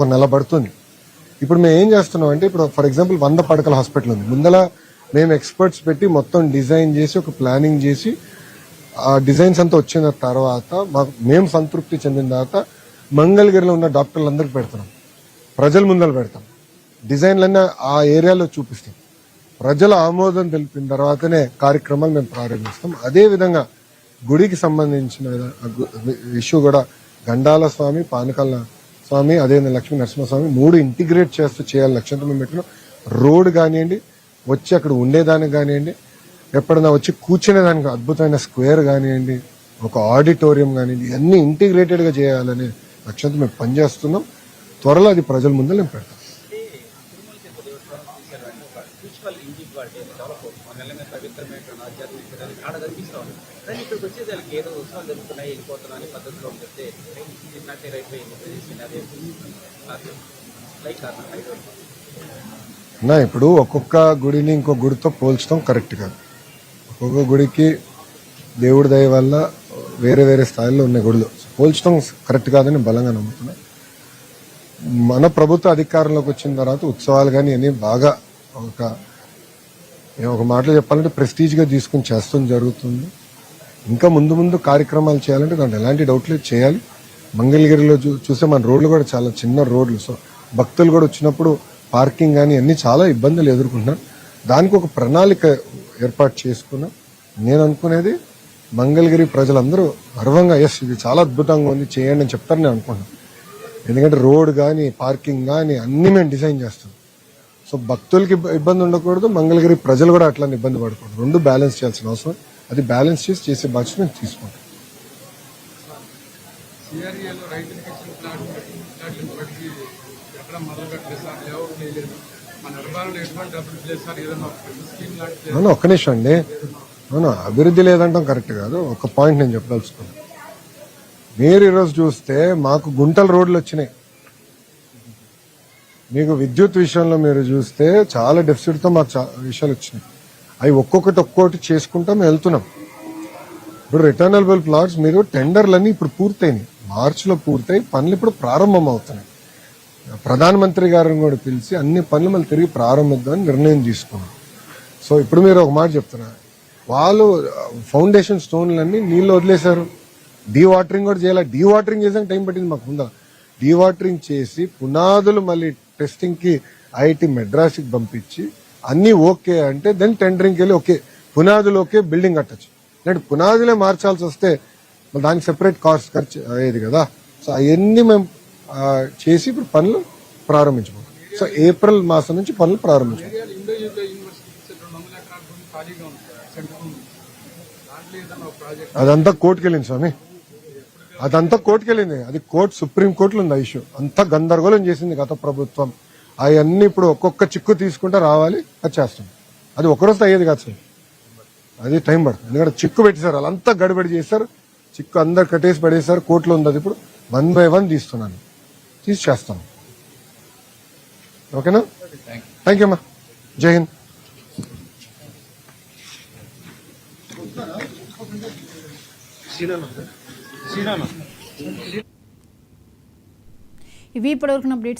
ఒక నెల పడుతుంది. ఇప్పుడు మేము ఏం చేస్తున్నాం అంటే, ఇప్పుడు ఫర్ ఎగ్జాంపుల్ 100 పడకల హాస్పిటల్ ఉంది. ముందల మేము ఎక్స్పర్ట్స్ పెట్టి మొత్తం డిజైన్ చేసి ఒక ప్లానింగ్ చేసి ఆ డిజైన్స్ అంతా వచ్చిన తర్వాత మేము సంతృప్తి చెందిన తర్వాత మంగళగిరిలో ఉన్న డాక్టర్లందరికీ పెడుతున్నాం, ప్రజల ముందర పెడతాం, డిజైన్లన్నీ ఆ ఏరియాలో చూపిస్తాం. ప్రజల ఆమోదం తెలిపిన తర్వాతనే కార్యక్రమాలు మేము ప్రారంభిస్తాం. అదేవిధంగా గుడికి సంబంధించిన ఇష్యూ కూడా గండాల స్వామి, పానకాల స్వామి, అదేవిధంగా లక్ష్మీ నరసింహస్వామి 3 ఇంటిగ్రేట్ చేస్తూ చేయాలి లక్ష్యంతో మేము పెట్టిన. రోడ్ కానివ్వండి, వచ్చి అక్కడ ఉండేదానికి కానివ్వండి, ఎప్పుడైనా వచ్చి కూర్చునేదానికి అద్భుతమైన స్క్వేర్ కానివ్వండి, ఒక ఆడిటోరియం కానివ్వండి, ఇవన్నీ ఇంటిగ్రేటెడ్గా చేయాలనే లక్ష్యంతో మేము పనిచేస్తున్నాం. త్వరలో అది ప్రజల ముందు మేము పెడతాం. ఇప్పుడు ఒక్కొక్క గుడిని ఇంకో గుడితో పోల్చడం కరెక్ట్ కాదు. ఒక్కొక్క గుడికి దేవుడి దయ వల్ల వేరే వేరే స్థాయిలో ఉన్న గుడులు పోల్చడం కరెక్ట్ కాదని బలంగా నమ్ముతున్నా. మన ప్రభుత్వ అధికారంలోకి వచ్చిన తర్వాత ఉత్సవాలు కానీ అన్ని బాగా ఒక మాటలో చెప్పాలంటే ప్రెస్టీజ్ గా తీసుకుని చేస్తాం జరుగుతుంది. ఇంకా ముందు ముందు కార్యక్రమాలు చేయాలంటే దాంట్లో ఎలాంటి డౌట్ లేదు, చేయాలి. మంగళగిరిలో చూసే మన రోడ్లు కూడా చాలా చిన్న రోడ్లు. సో భక్తులు కూడా వచ్చినప్పుడు పార్కింగ్ కానీ అన్ని చాలా ఇబ్బందులు ఎదుర్కొంటున్నారు. దానికి ఒక ప్రణాళిక ఏర్పాటు చేసుకున్నాం. నేను అనుకునేది మంగళగిరి ప్రజలందరూ గర్వంగా ఇది చాలా అద్భుతంగా ఉంది చేయండి అని చెప్తారని నేను అనుకుంటున్నాను. ఎందుకంటే రోడ్ కానీ పార్కింగ్ కానీ అన్ని మేము డిజైన్ చేస్తాం. సో భక్తులకి ఇబ్బంది ఉండకూడదు, మంగళగిరి ప్రజలు కూడా అట్లా ఇబ్బంది పడకూడదు. 2 బ్యాలెన్స్ చేయాల్సిన అవసరం, అది బ్యాలెన్స్ చేసే బాధ్యత నేను తీసుకుంటాను. ఒక్క నిమిషం అండి, అభివృద్ధి లేదంటాం కరెక్ట్ కాదు. ఒక పాయింట్ నేను చెప్పదలుచుకున్నాను. మీరు ఈరోజు చూస్తే మాకు గుంటల రోడ్లు వచ్చినాయి. మీకు విద్యుత్ విషయంలో మీరు చూస్తే చాలా డెఫిసిట్తో మాకు విషయాలు వచ్చినాయి. అవి ఒక్కొక్కటి చేసుకుంటా మేము వెళ్తున్నాం. ఇప్పుడు రిటర్నబుల్ ప్లాట్స్ మీరు టెండర్లన్నీ ఇప్పుడు పూర్తయినాయి, మార్చిలో పూర్తయి పనులు ఇప్పుడు ప్రారంభం అవుతున్నాయి. ప్రధానమంత్రి గారిని కూడా పిలిచి అన్ని పనులు మళ్ళీ తిరిగి ప్రారంభిద్దామని నిర్ణయం తీసుకున్నాం. సో ఇప్పుడు మీరు ఒక మాట చెప్తున్నారు, వాళ్ళు ఫౌండేషన్ స్టోన్లన్నీ నీళ్ళు వదిలేశారు, డీవాటరింగ్ కూడా చేయాలి. డీవాటరింగ్ చేసాక టైం పట్టింది మాకు. ముందా డీవాటరింగ్ చేసి పునాదులు మళ్ళీ టెస్టింగ్ కి ఐఐటి మెడ్రాస్కి పంపించి అన్ని ఓకే అంటే దెన్ టెండరింగ్కి వెళ్ళి ఓకే పునాదులు ఓకే బిల్డింగ్ కట్టచ్చు. అంటే పునాదులే మార్చాల్సి వస్తే దానికి సెపరేట్ కాస్ట్ ఖర్చు అయ్యేది కదా. సో అవన్నీ మేము చేసి ఇప్పుడు పనులు ప్రారంభించబోతాం. సో ఏప్రిల్ మాసం నుంచి పనులు ప్రారంభించాం. అదంతా కోర్టుకు వెళ్ళింది స్వామి, అదంతా కోర్టుకు వెళ్ళింది. అది కోర్టు, సుప్రీం కోర్టులో ఉంది ఆ ఇష్యూ. అంతా గందరగోళం చేసింది గత ప్రభుత్వం. అవన్నీ ఇప్పుడు ఒక్కొక్క చిక్కు తీసుకుంటే రావాలి, అది చేస్తాం. అది ఒకరోజు అయ్యేది కాదు సార్, అది టైం పడుతుంది. ఎందుకంటే చిక్కు పెట్టేశారు, వాళ్ళంతా గడిబడి చేశారు, చిక్కు అందరు కట్టేసి పడేశారు. కోర్టులో ఉంది. అది ఇప్పుడు 1 by 1 తీస్తున్నాను, తీసి చేస్తాను. ఓకేనా? థ్యాంక్ యూ అమ్మా. జై హింద్. ఇవి ఇప్పటివరకు అప్డేట్స్.